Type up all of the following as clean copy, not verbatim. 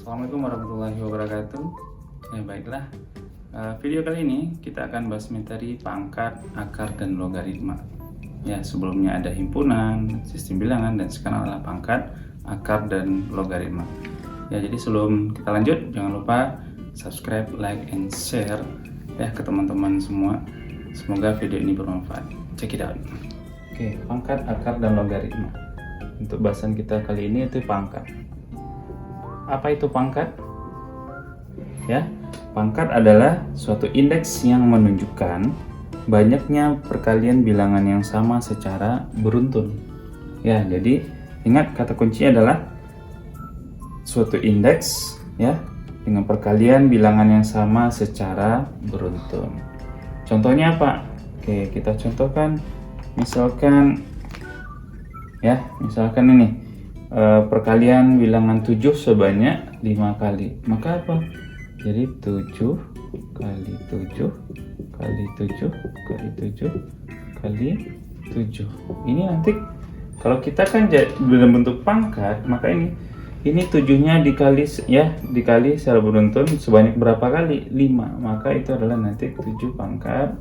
Assalamualaikum warahmatullahi wabarakatuh. Baiklah, video kali ini kita akan bahas materi pangkat, akar, dan logaritma. Sebelumnya ada himpunan, sistem bilangan, dan sekarang adalah pangkat, akar, dan logaritma. Jadi sebelum kita lanjut, jangan lupa subscribe, like, and share ke teman-teman semua. Semoga video ini bermanfaat. Check it out. Pangkat, akar, dan logaritma. Untuk bahasan kita kali ini itu pangkat. Apa itu pangkat? Pangkat adalah suatu indeks yang menunjukkan banyaknya perkalian bilangan yang sama secara beruntun. Jadi ingat kata kunci adalah suatu indeks dengan perkalian bilangan yang sama secara beruntun. Contohnya apa? Kita contohkan misalkan ini. Perkalian bilangan 7 sebanyak 5 kali, maka apa? Jadi 7 kali 7 kali 7 kali 7 kali 7. Ini nanti kalau kita kan dalam bentuk pangkat, maka ini 7-nya dikali secara beruntun sebanyak berapa kali? 5. Maka itu adalah nanti 7 pangkat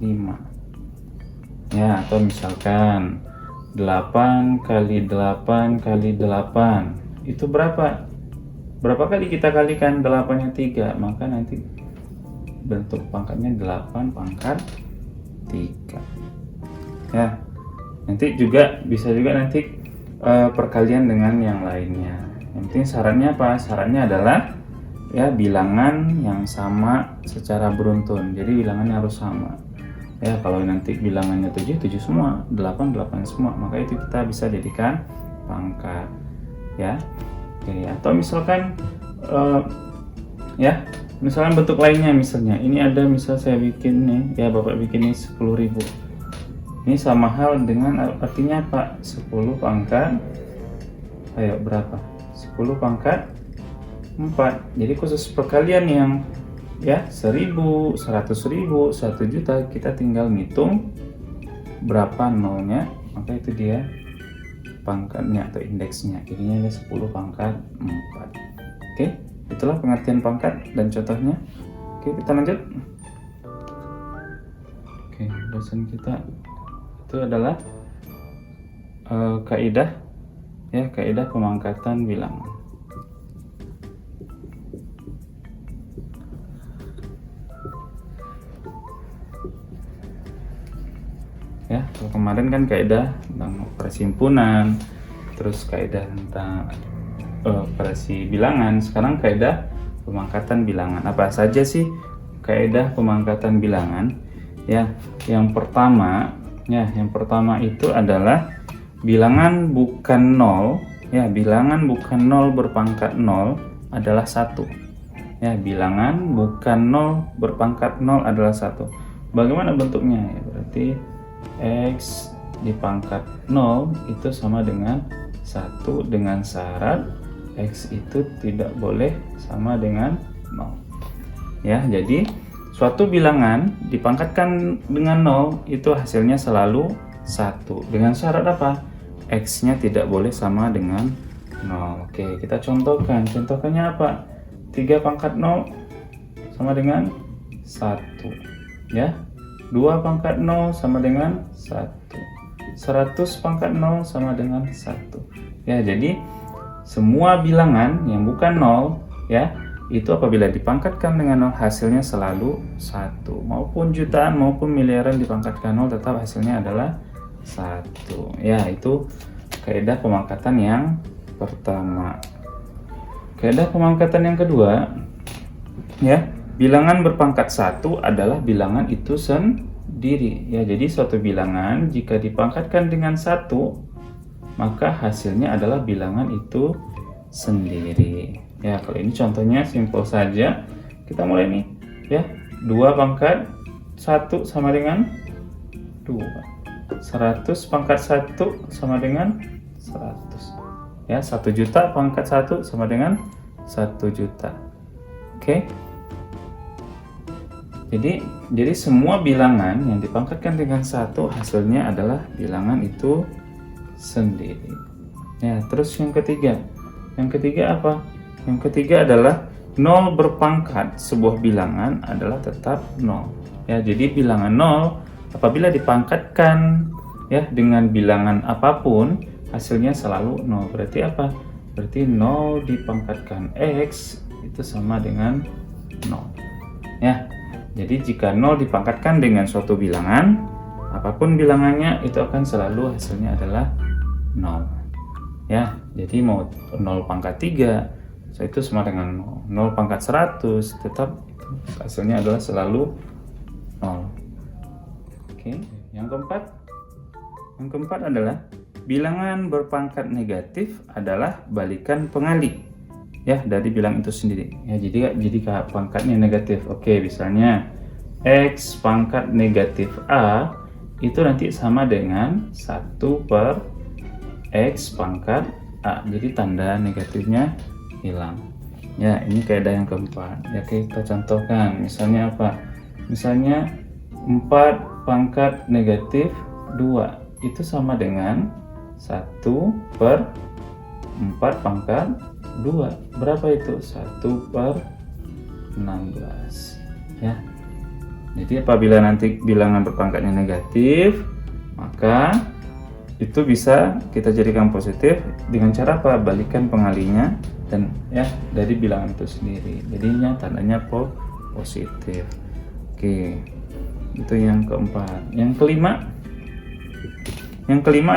5. Atau misalkan 8 kali 8 kali 8 itu berapa? Berapa kali kita kalikan 8-nya 3, maka nanti bentuk pangkatnya 8 pangkat 3. Nanti juga bisa juga nanti perkalian dengan yang lainnya. Yang penting syaratnya apa? Syaratnya adalah bilangan yang sama secara beruntun. Jadi bilangannya harus sama. Kalau nanti bilangannya 7 semua, 8 semua, maka itu kita bisa jadikan pangkat. Atau misalkan misalkan bentuk lainnya, misalnya ini ada, misal saya bikin nih, Bapak bikin ini 10.000. Ini sama hal dengan artinya apa? 10 pangkat berapa? 10 pangkat 4. Jadi khusus perkalian yang 1.000, 100.000, 1 juta, kita tinggal ngitung berapa nolnya, maka itu dia pangkatnya atau indeksnya. Jadinya ada 10 pangkat 4. Itulah pengertian pangkat dan contohnya. Kita lanjut. Bahasan kita itu adalah kaidah kaidah pemangkatan bilangan. Kalau kemarin kan kaidah tentang operasi himpunan, terus kaidah tentang operasi bilangan. Sekarang kaidah pemangkatan bilangan. Apa saja sih kaidah pemangkatan bilangan? Yang pertama itu adalah bilangan bukan nol. Bilangan bukan nol berpangkat nol adalah 1. Bilangan bukan nol berpangkat nol adalah 1. Bagaimana bentuknya? Berarti X dipangkat 0 itu sama dengan 1 dengan syarat X itu tidak boleh sama dengan 0. Jadi suatu bilangan dipangkatkan dengan 0 itu hasilnya selalu 1 dengan syarat apa? X-nya tidak boleh sama dengan 0. Kita contohkan. Contohnya apa? 3 pangkat 0 sama dengan 1. 2 pangkat 0 sama dengan 1. 100 pangkat 0 sama dengan 1. Jadi semua bilangan yang bukan 0 itu apabila dipangkatkan dengan 0 hasilnya selalu 1. Maupun jutaan maupun miliaran dipangkatkan 0 tetap hasilnya adalah 1. Itu kaidah pemangkatan yang pertama. Kaidah pemangkatan yang kedua, bilangan berpangkat 1 adalah bilangan itu sendiri. Jadi suatu bilangan jika dipangkatkan dengan 1, maka hasilnya adalah bilangan itu sendiri. Kalau ini contohnya simpel saja. Kita mulai nih. 2 pangkat 1 sama dengan 2. 100 pangkat 1 sama dengan 100. 1 juta pangkat 1 sama dengan 1 juta. Jadi semua bilangan yang dipangkatkan dengan 1 hasilnya adalah bilangan itu sendiri. Terus yang ketiga apa? Yang ketiga adalah 0 berpangkat sebuah bilangan adalah tetap 0. Ya, jadi bilangan 0 apabila dipangkatkan ya dengan bilangan apapun hasilnya selalu 0. Berarti apa? Berarti 0 dipangkatkan X itu sama dengan 0. Ya. Jadi jika 0 dipangkatkan dengan suatu bilangan, apapun bilangannya itu akan selalu hasilnya adalah 0. Ya, jadi mau 0 pangkat 3 itu sama dengan 0 pangkat 100 tetap hasilnya adalah selalu 0. Oke, yang keempat adalah bilangan berpangkat negatif adalah balikan pengali ya dari bilang itu sendiri. Ya, jadi pangkatnya negatif. Oke, misalnya X pangkat negatif A itu nanti sama dengan 1 per X pangkat A. Jadi tanda negatifnya hilang. Ya, ini kaidah yang keempat. Ya, kita contohkan. Misalnya apa? Misalnya 4 pangkat negatif 2 itu sama dengan 1 per 4 pangkat 2. Berapa itu? 1 per 16. Ya. Jadi apabila nanti bilangan berpangkatnya negatif, maka itu bisa kita jadikan positif dengan cara apa? Balikan pengalinya dan ya dari bilangan itu sendiri. Jadinya tandanya positif. Oke. Itu yang keempat. Yang kelima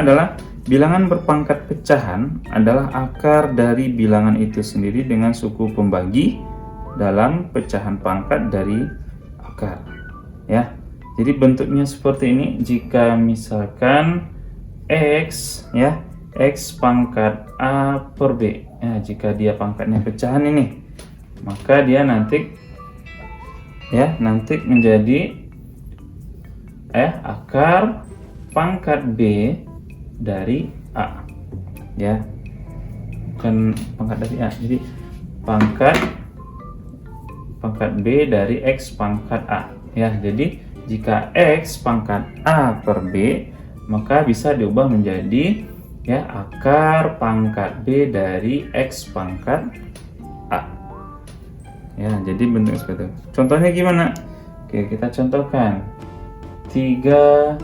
adalah bilangan berpangkat pecahan adalah akar dari bilangan itu sendiri dengan suku pembagi dalam pecahan pangkat dari akar. Ya. Jadi bentuknya seperti ini. Jika misalkan X ya, X pangkat A per B. Ya, jika dia pangkatnya pecahan ini, maka dia nanti menjadi akar pangkat B dari A. Ya. Bukan pangkat dari A. Jadi pangkat B dari X pangkat A. Ya, jadi jika X pangkat A per B, maka bisa diubah menjadi ya akar pangkat B dari X pangkat A. Ya, jadi bentuknya seperti itu. Contohnya gimana? Oke, kita contohkan. 3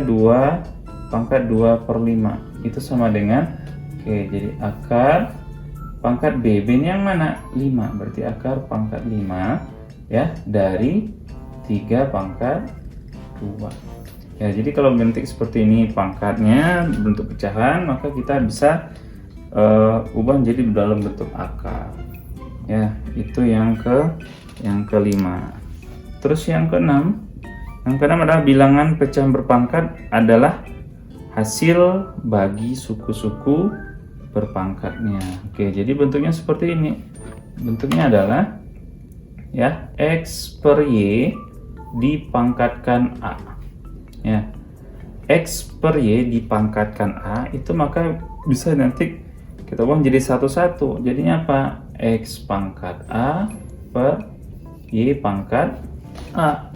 2 pangkat 2 per 5 itu sama dengan, jadi akar pangkat B. B-nya yang mana? 5. Berarti akar pangkat 5 ya dari 3 pangkat 2. Ya, jadi kalau bentuk seperti ini pangkatnya bentuk pecahan, maka kita bisa ubah menjadi dalam bentuk akar. Ya, itu yang kelima. Terus yang keenam adalah bilangan pecahan berpangkat adalah hasil bagi suku-suku berpangkatnya. Oke, jadi bentuknya seperti ini. Bentuknya adalah ya X per Y dipangkatkan A. Ya, X per Y dipangkatkan A itu maka bisa nanti kita ubah menjadi satu-satu. Jadinya apa? X pangkat A per Y pangkat A.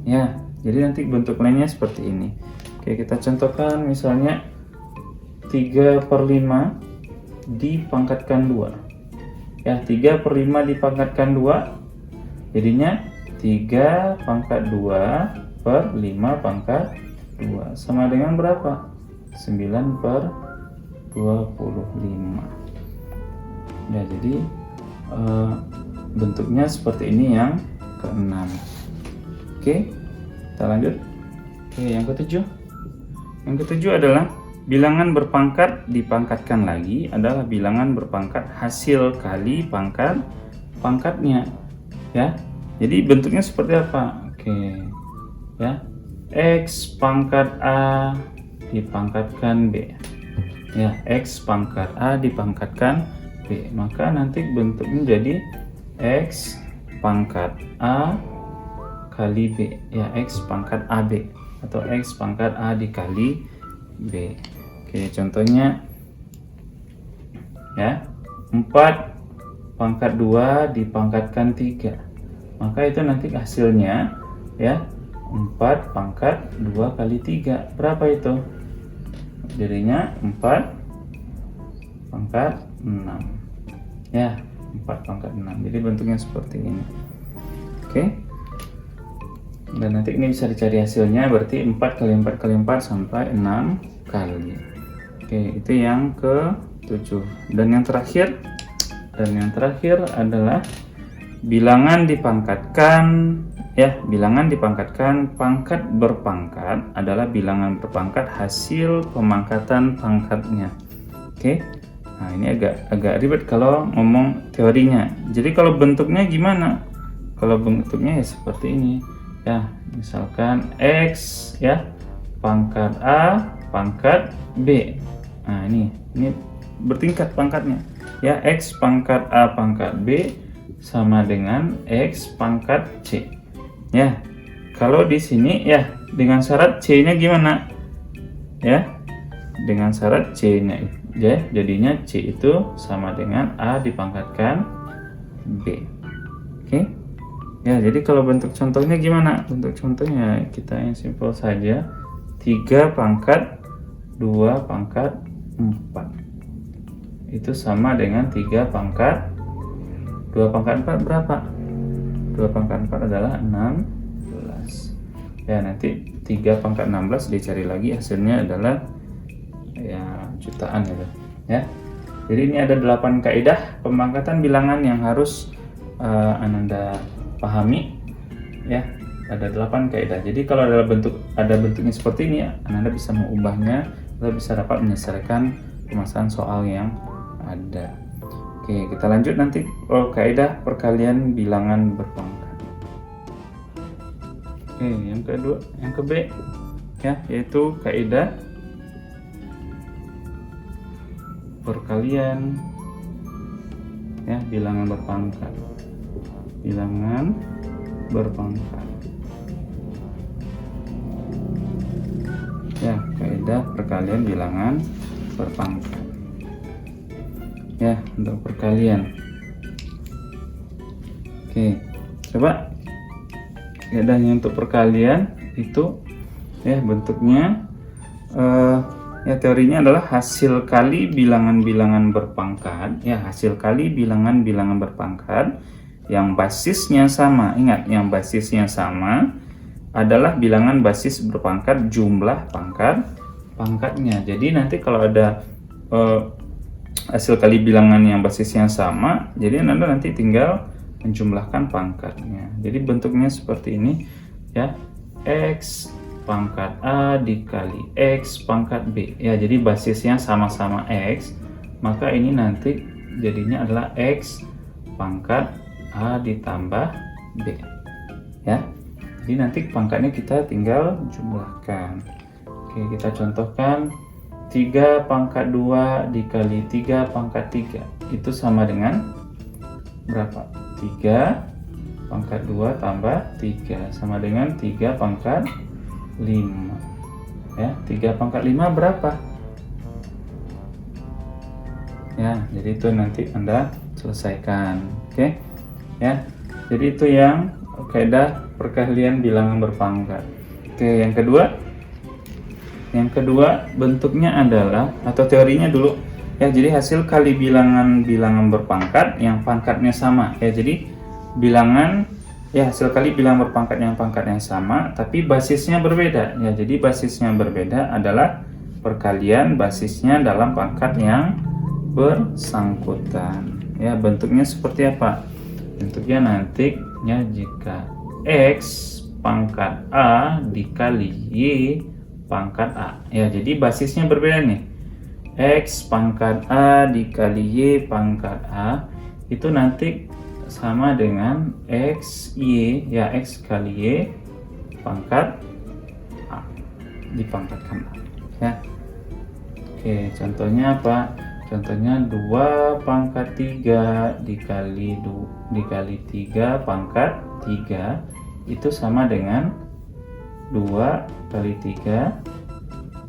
Ya, jadi nanti bentuk lainnya seperti ini. Oke, kita contohkan misalnya 3 per 5 dipangkatkan 2. Ya, 3 per 5 dipangkatkan 2 jadinya 3 pangkat 2 per 5 pangkat 2 sama dengan berapa? 9 per 25. Ya, jadi bentuknya seperti ini yang keenam. Oke, kita lanjut. Oke, yang ketujuh adalah bilangan berpangkat dipangkatkan lagi adalah bilangan berpangkat hasil kali pangkatnya. Ya, jadi bentuknya seperti apa? Oke, ya, X pangkat A dipangkatkan B. Ya, X pangkat A dipangkatkan B. Maka nanti bentuknya jadi X pangkat A kali B. Ya, X pangkat AB atau X pangkat A dikali B. Oke, contohnya ya, 4 pangkat 2 dipangkatkan 3. Maka itu nanti hasilnya ya 4 pangkat 2 kali 3. Berapa itu? Jadinya 4 pangkat 6. Ya, 4 pangkat 6. Jadi bentuknya seperti ini. Oke. Dan nanti ini bisa dicari hasilnya, berarti 4 kali 4 kali 4 sampai 6 kali. Oke, itu yang ke-7. Dan yang terakhir adalah bilangan dipangkatkan, ya, bilangan dipangkatkan pangkat berpangkat adalah bilangan berpangkat hasil pemangkatan pangkatnya. Oke. Nah, ini agak ribet kalau ngomong teorinya. Jadi kalau bentuknya gimana? Kalau bentuknya ya seperti ini. Ya, misalkan X ya pangkat A pangkat B. Nah, ini bertingkat pangkatnya. Ya, X pangkat A pangkat B sama dengan X pangkat C. Ya. Kalau di sini ya dengan syarat C-nya gimana? Ya. Dengan syarat C-nya ya, jadinya C itu sama dengan A dipangkatkan B. Oke. Ya, jadi kalau bentuk contohnya gimana? Bentuk contohnya kita yang simpel saja. 3 pangkat 2 pangkat 4. Itu sama dengan 3 pangkat 2 pangkat 4 berapa? 2 pangkat 4 adalah 16. Ya, nanti 3 pangkat 16 dicari lagi, hasilnya adalah ya jutaan ya. Jadi ini ada 8 kaidah pemangkatan bilangan yang harus Ananda pahami ya. Ada 8 kaidah. Jadi kalau ada bentuknya seperti ini ya, Ananda bisa mengubahnya atau bisa dapat menyelesaikan permasalahan soal yang ada. Oke, kita lanjut nanti kaidah perkalian bilangan berpangkat. Oke, yang kedua, yang ke B ya, yaitu kaidah perkalian ya bilangan berpangkat. Bilangan berpangkat. Ya, kaidah perkalian bilangan berpangkat. Ya, untuk perkalian. Oke, coba kaidahnya untuk perkalian itu ya bentuknya ya teorinya adalah hasil kali bilangan-bilangan berpangkat. Ya, hasil kali bilangan-bilangan berpangkat yang basisnya sama. Ingat, yang basisnya sama adalah bilangan basis berpangkat jumlah pangkatnya. Jadi nanti kalau ada hasil kali bilangan yang basisnya sama, jadi Anda nanti tinggal menjumlahkan pangkatnya. Jadi bentuknya seperti ini ya. X pangkat A dikali X pangkat B. Ya, jadi basisnya sama-sama X, maka ini nanti jadinya adalah X pangkat A ditambah B. Ya. Jadi nanti pangkatnya kita tinggal jumlahkan. Oke, kita contohkan 3 pangkat 2 dikali 3 pangkat 3 itu sama dengan berapa? 3 pangkat 2 tambah 3 sama dengan 3 pangkat 5. Ya, 3 pangkat 5 berapa? Ya, jadi itu nanti Anda selesaikan. Oke. Ya. Jadi itu yang kaidah perkalian bilangan berpangkat. Oke, yang kedua bentuknya adalah, atau teorinya dulu ya, jadi hasil kali bilangan berpangkat yang pangkatnya sama ya. Jadi bilangan ya, hasil kali bilangan berpangkat yang pangkatnya sama tapi basisnya berbeda ya. Jadi basisnya berbeda adalah perkalian basisnya dalam pangkat yang bersangkutan ya. Bentuknya seperti apa? Bentuknya nanti ya, jika X pangkat A dikali Y pangkat A ya, jadi basisnya berbeda nih. X pangkat A dikali Y pangkat A itu nanti sama dengan X Y ya, X kali Y pangkat A dipangkatkan A ya. Oke, contohnya apa? Contohnya 2 pangkat 3 dikali 3 pangkat 3 itu sama dengan 2 kali 3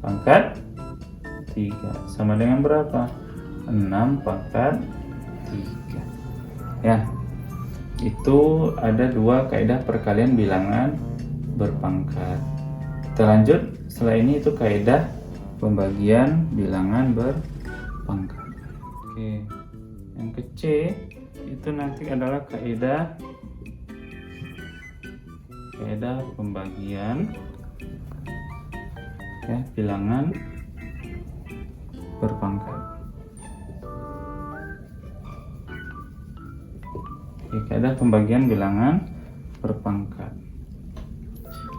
pangkat 3 sama dengan berapa? 6 pangkat 3 ya. Itu ada 2 kaidah perkalian bilangan berpangkat. Kita lanjut, setelah ini itu kaidah pembagian bilangan berpangkat. Oke, Yang ke C itu nanti adalah kaidah pembagian ya, bilangan berpangkat. Oke, kaidah pembagian bilangan berpangkat.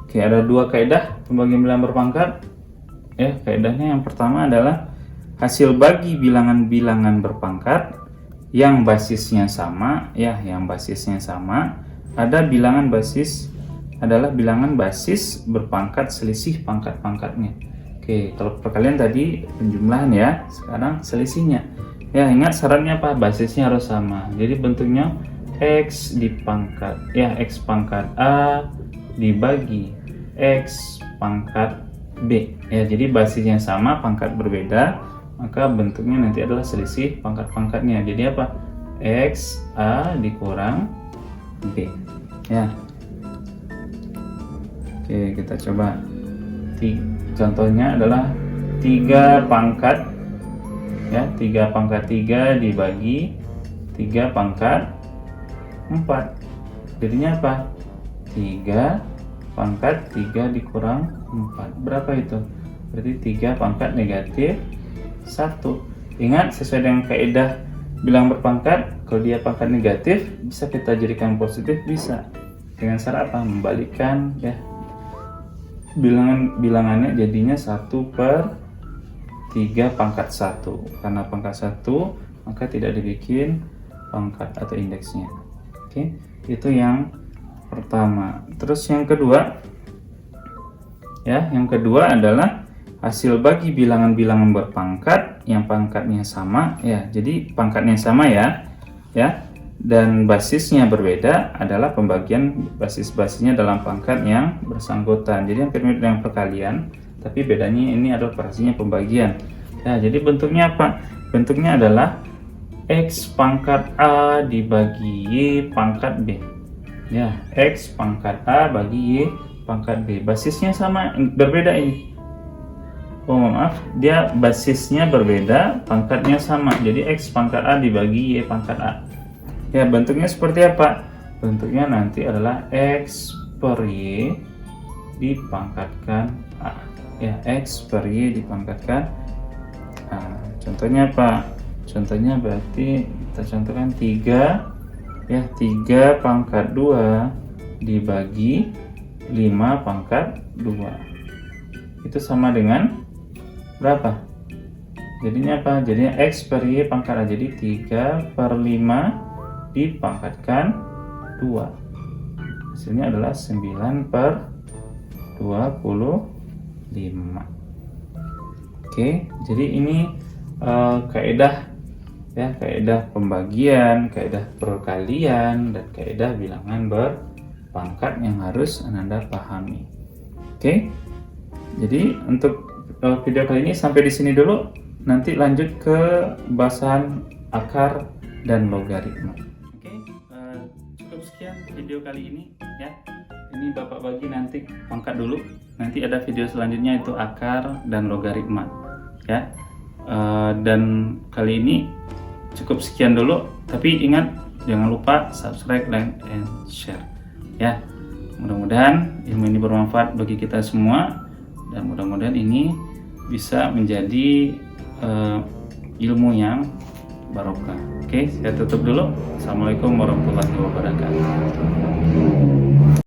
Oke, ada dua kaidah pembagian bilangan berpangkat. Ya, kaidahnya yang pertama adalah hasil bagi bilangan-bilangan berpangkat yang basisnya sama, ya, yang basisnya sama. Ada bilangan basis adalah bilangan basis berpangkat selisih pangkat-pangkatnya. Oke, kalau perkalian tadi penjumlahan ya, sekarang selisihnya. Ya, ingat syaratnya apa? Basisnya harus sama. Jadi bentuknya X di pangkat, ya, X pangkat A dibagi X pangkat B. Ya, jadi basisnya sama, pangkat berbeda, maka bentuknya nanti adalah selisih pangkat-pangkatnya. Jadi apa? X A dikurang B. Ya. Oke, kita coba. Contohnya adalah 3 pangkat, ya, 3 pangkat 3 dibagi 3 pangkat 4. Jadinya apa? 3 pangkat 3 dikurang 4. Berapa itu? Berarti 3 pangkat negatif 1. Ingat, sesuai dengan kaidah bilangan berpangkat, kalau dia pangkat negatif bisa kita jadikan positif, bisa. Dengan cara apa? Membalikkan, ya, bilangannya jadinya 1/3 pangkat 1. Karena pangkat 1 maka tidak dibikin pangkat atau indeksnya. Oke, itu yang pertama. Terus yang kedua, ya, yang kedua adalah hasil bagi bilangan-bilangan berpangkat yang pangkatnya sama, ya. Jadi pangkatnya sama, ya, dan basisnya berbeda adalah pembagian basis-basisnya dalam pangkat yang bersangkutan. Jadi hampir mirip dengan perkalian, tapi bedanya ini adalah operasinya pembagian. Ya, jadi bentuknya apa? Bentuknya adalah X pangkat A dibagi Y pangkat B. Ya, X pangkat A bagi Y pangkat B. Basisnya sama, berbeda ini. Oh, maaf, dia basisnya berbeda, pangkatnya sama. Jadi X pangkat A dibagi Y pangkat A. Ya, bentuknya seperti apa? Bentuknya nanti adalah X per Y dipangkatkan A. Ya, X per Y dipangkatkan A. Contohnya apa? Contohnya berarti kita contohkan 3, ya, 3 pangkat 2 dibagi 5 pangkat 2. Itu sama dengan berapa? Jadinya apa? Jadinya X per Y pangkat A. Jadi 3/5 dipangkatkan 2. Hasilnya adalah 9/25. Oke, jadi ini kaidah, ya, kaidah pembagian, kaidah perkalian, dan kaidah bilangan berpangkat yang harus Anda pahami. Oke, jadi untuk video kali ini sampai di sini dulu. Nanti lanjut ke bahasan akar dan logaritma. Oke, cukup sekian video kali ini, ya. Ini Bapak bagi nanti pangkat dulu. Nanti ada video selanjutnya itu akar dan logaritma, ya. Dan kali ini cukup sekian dulu. Tapi ingat, jangan lupa subscribe, like, and share, ya. Mudah-mudahan ilmu ini bermanfaat bagi kita semua, dan mudah-mudahan ini bisa menjadi ilmu yang barokah. Oke, saya tutup dulu. Assalamualaikum warahmatullahi wabarakatuh.